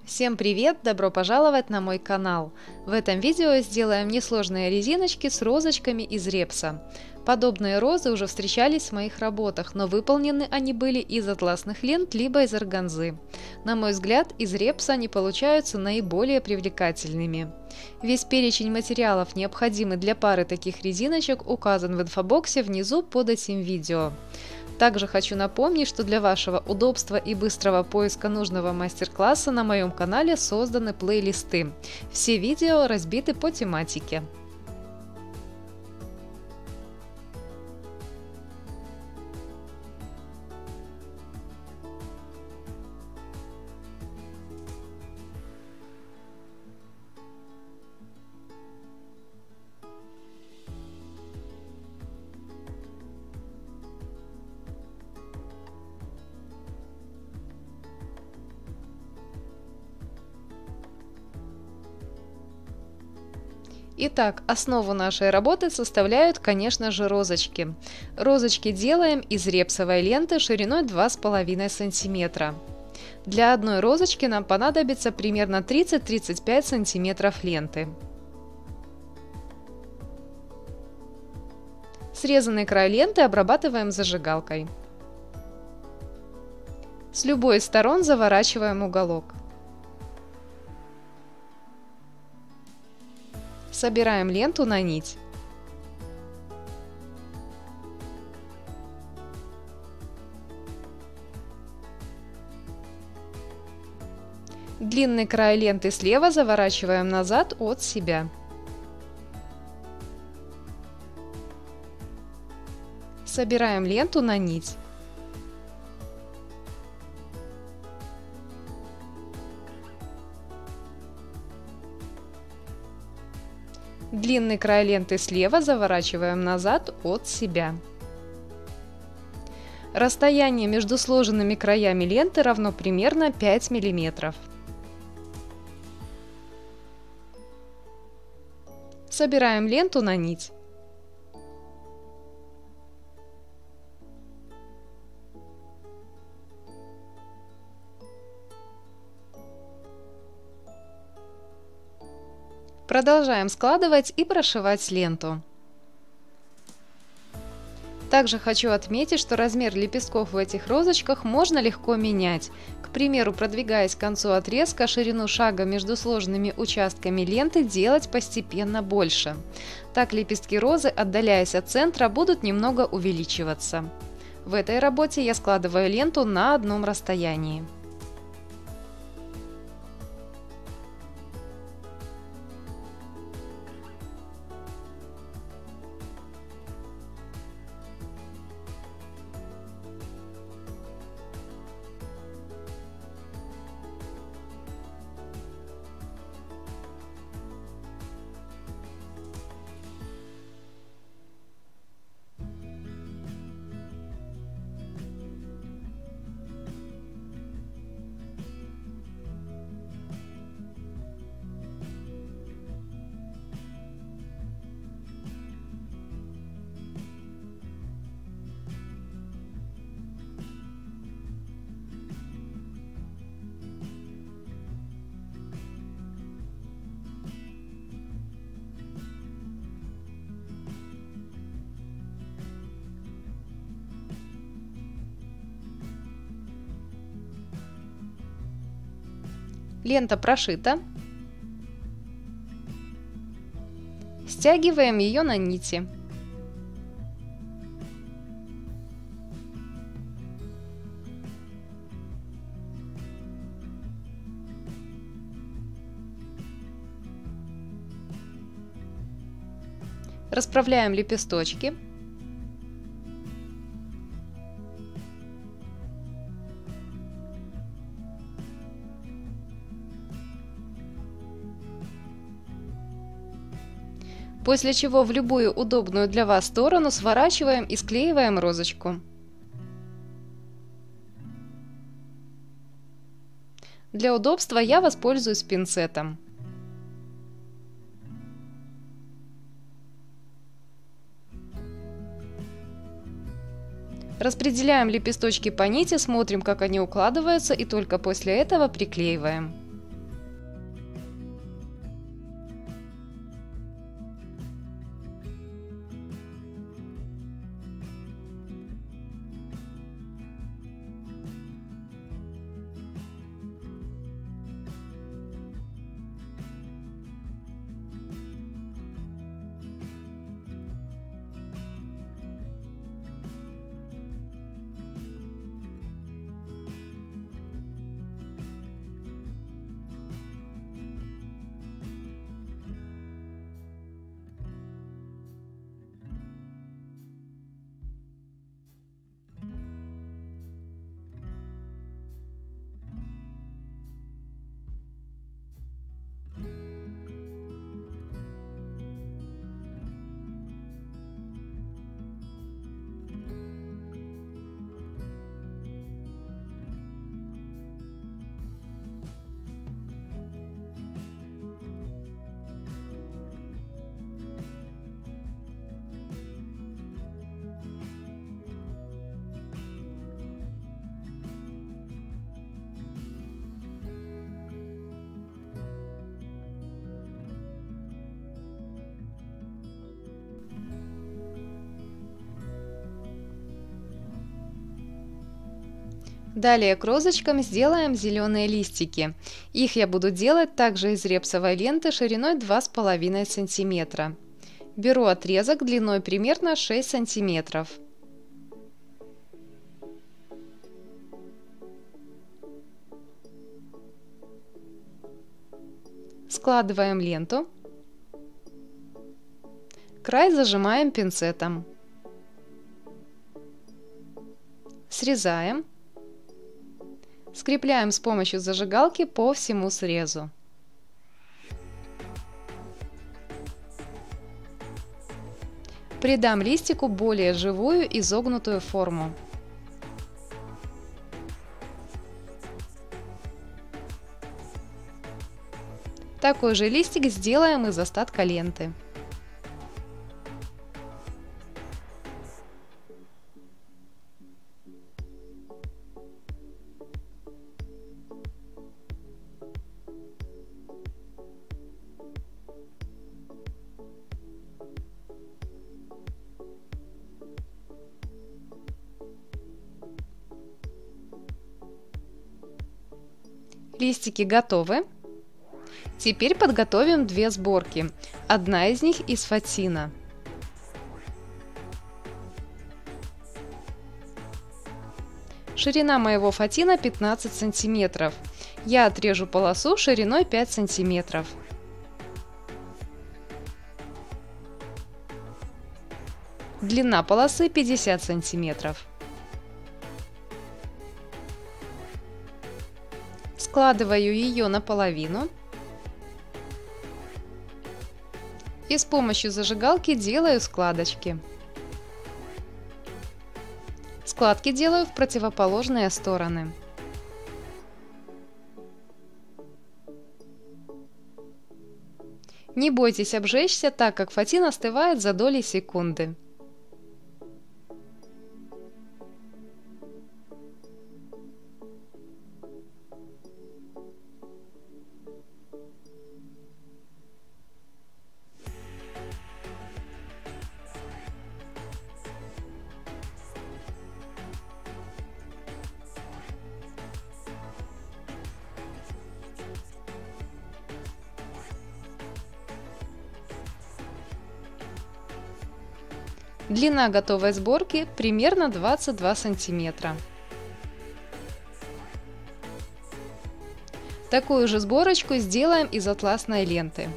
Всем привет! Добро пожаловать на мой канал! В этом видео сделаем несложные резиночки с розочками из репса. Подобные розы уже встречались в моих работах, но выполнены они были из атласных лент либо из органзы. На мой взгляд, из репса они получаются наиболее привлекательными. Весь перечень материалов, необходимый для пары таких резиночек, указан в инфобоксе внизу под этим видео. Также хочу напомнить, что для вашего удобства и быстрого поиска нужного мастер-класса на моем канале созданы плейлисты. Все видео разбиты по тематике. Итак, основу нашей работы составляют, конечно же, розочки. Розочки делаем из репсовой ленты шириной 2,5 см. Для одной розочки нам понадобится примерно 30-35 см ленты. Срезанный край ленты обрабатываем зажигалкой. С любой из сторон заворачиваем уголок. Собираем ленту на нить. Длинный край ленты слева заворачиваем назад от себя. Собираем ленту на нить. Длинный край ленты слева заворачиваем назад от себя. Расстояние между сложенными краями ленты равно примерно 5 мм. Собираем ленту на нить. Продолжаем складывать и прошивать ленту. Также хочу отметить, что размер лепестков в этих розочках можно легко менять. К примеру, продвигаясь к концу отрезка, ширину шага между сложными участками ленты делать постепенно больше. Так лепестки розы, отдаляясь от центра, будут немного увеличиваться. В этой работе я складываю ленту на одном расстоянии. Лента прошита. Стягиваем ее на нити. Расправляем лепесточки. После чего в любую удобную для вас сторону сворачиваем и склеиваем розочку. Для удобства я воспользуюсь пинцетом. Распределяем лепесточки по нити, смотрим, как они укладываются, и только после этого приклеиваем. Далее к розочкам сделаем зеленые листики. Их я буду делать также из репсовой ленты шириной 2,5 см. Беру отрезок длиной примерно 6 см. Складываем ленту. Край зажимаем пинцетом. Срезаем. Скрепляем с помощью зажигалки по всему срезу. Придам листику более живую изогнутую форму. Такой же листик сделаем из остатка ленты. Листики готовы. Теперь подготовим две сборки. Одна из них из фатина. Ширина моего фатина 15 сантиметров. Я отрежу полосу шириной 5 сантиметров. Длина полосы 50 сантиметров. Складываю ее наполовину и с помощью зажигалки делаю складочки. Складки делаю в противоположные стороны. Не бойтесь обжечься, так как фатин остывает за доли секунды. Длина готовой сборки примерно 22 сантиметра. Такую же сборочку сделаем из атласной ленты.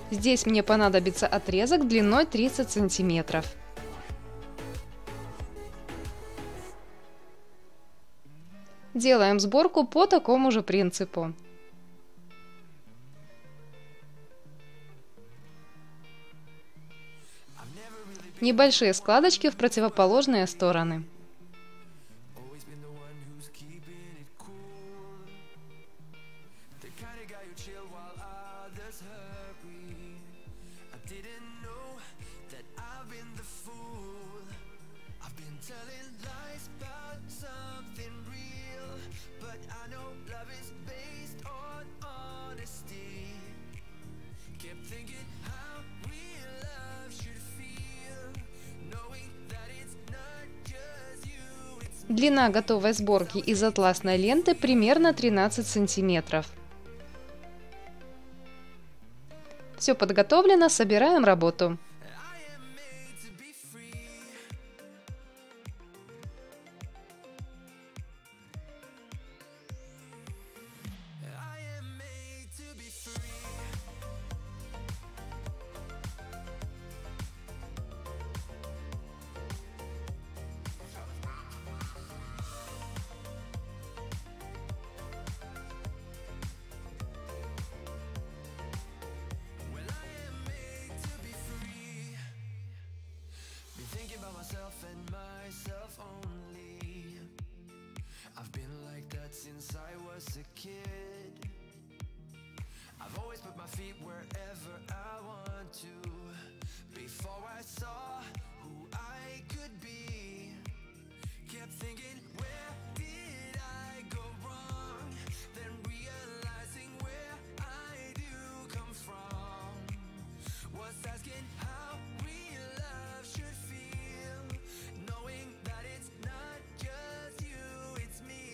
Здесь мне понадобится отрезок длиной 30 сантиметров. Делаем сборку по такому же принципу. Небольшие складочки в противоположные стороны. didn't know that I've been the fool. I've been telling lies about something real, but I know love is based on honesty. Kept thinking how real love should feel, knowing that it's not just you, it's me. Длина готовой сборки из атласной ленты примерно 13 сантиметров. Все подготовлено, собираем работу. I am made to be free. I am made to be free. Well, I am made to be free. Been thinking about myself and myself only. I've been like that since I was a kid. I've always put my feet wherever I want to. Before I saw who I could be, kept thinking, where did I go wrong? Then realizing where I do come from, was asking how real love should feel, knowing that it's not just you, it's me,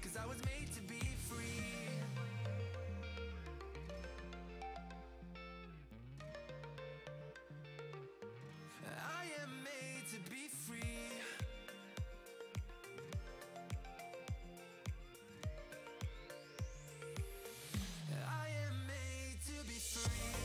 'cause I was made to be free. I am made to be free. I am made to be free.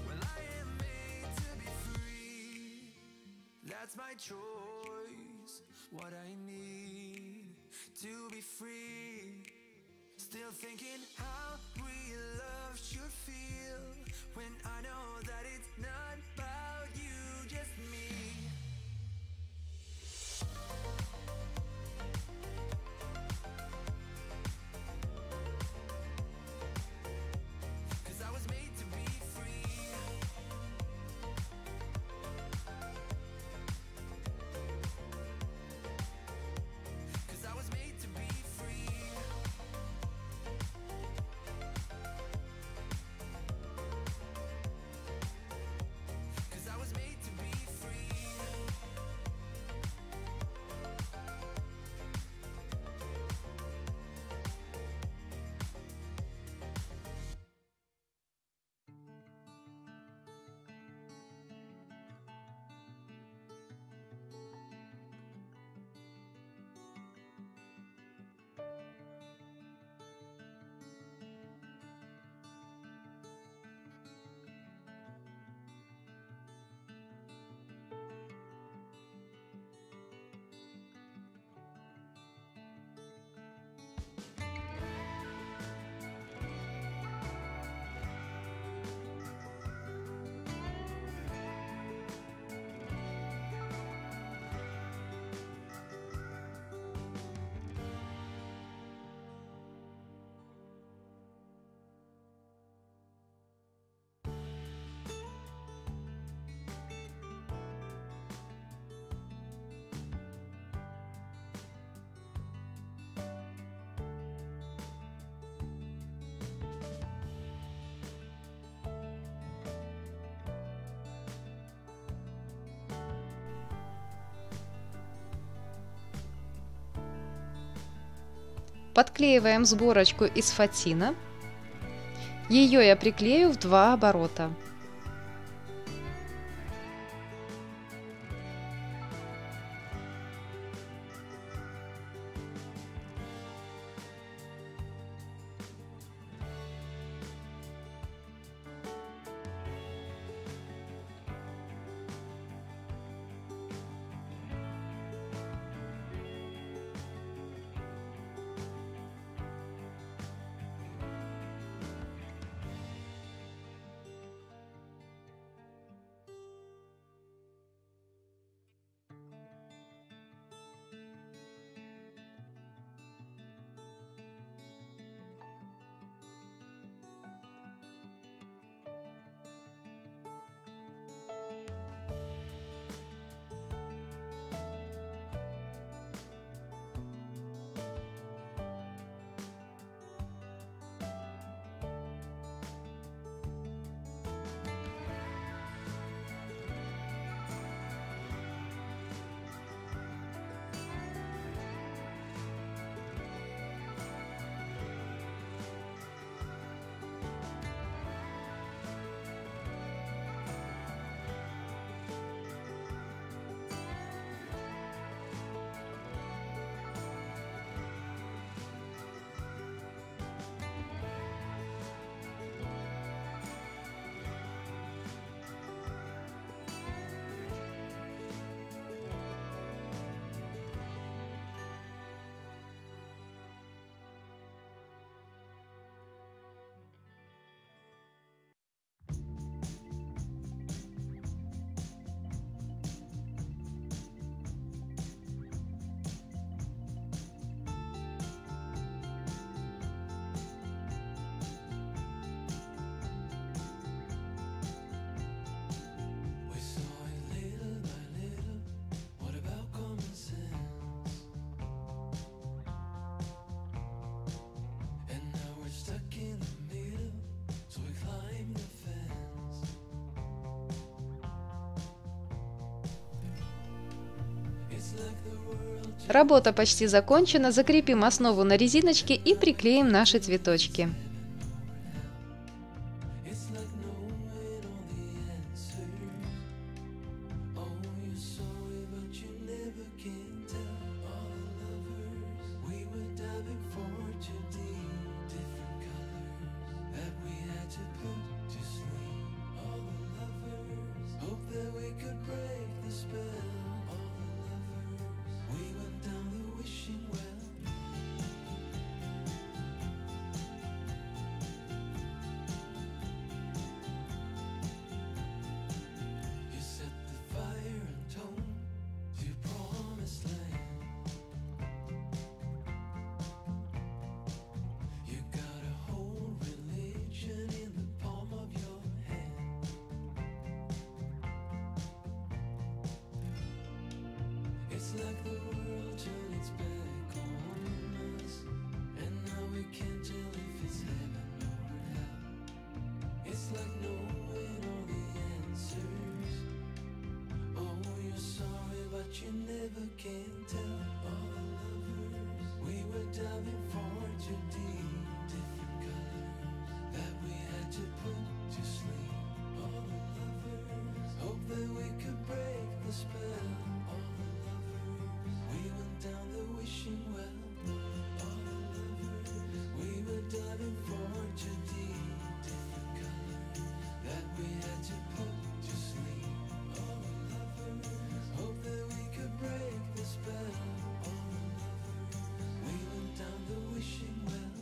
Well, I am made to be free. That's my choice, what I need to be free. Still thinking how real love should feel, when I know that it's not about you, just me. Cause I was made to be free. Cause I was made to be free. Cause I was made to be free. Подклеиваем сборочку из фатина. Ее я приклею в 2 оборота. Работа почти закончена, закрепим основу на резиночке и приклеим наши цветочки. It's like the world turned its back on us, and now we can't tell if it's heaven or hell. It's like knowing all the answers. Oh, you're sorry, but you never can tell. All the lovers, we were diving for too deep, different colors that we had to put to sleep. All the lovers, hope that we could break the spell. We went down the wishing well. All the lovers, we were diving for too deep, different colors that we had to put to sleep. All the lovers, hope that we could break the spell. All the lovers, we went down the wishing well.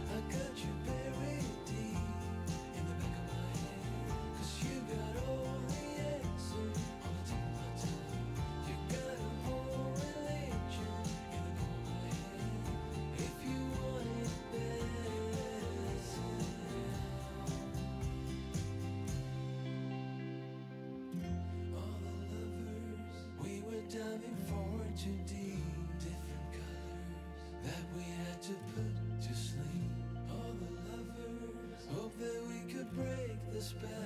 I got you buried deep in the back of my head, 'cause you got all the answers on the tip of my tongue. You got a whole religion in the corner of my head. If you want it best, all the lovers, we were diving for too deep, different colors that we had to put to sleep. All the lovers, hope that we could break the spell.